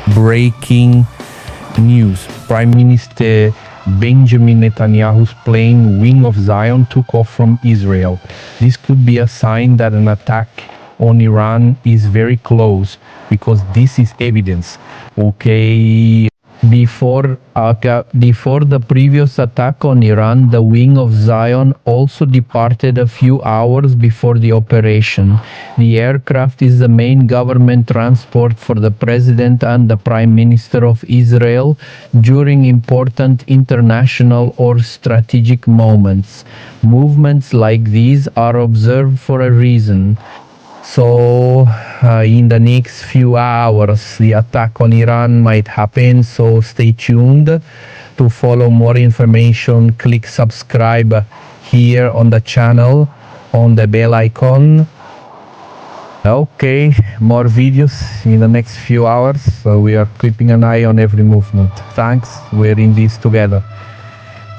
Breaking news. Prime Minister Benjamin Netanyahu's plane Wing of Zion took off from Israel. This could be a sign that an attack on Iran is very close, because this is evidence. Okay. Before the previous attack on Iran, the Wing of Zion also departed a few hours before the operation. The aircraft is the main government transport for the President and the Prime Minister of Israel during important international or strategic moments. Movements like these are observed for a reason. So, in the next few hours, the attack on Iran might happen. So, stay tuned. To follow more information, click subscribe here on the channel, on the bell icon. Okay, more videos in the next few hours. So, we are keeping an eye on every movement. Thanks, we're in this together.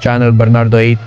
Channel Bernardo 8.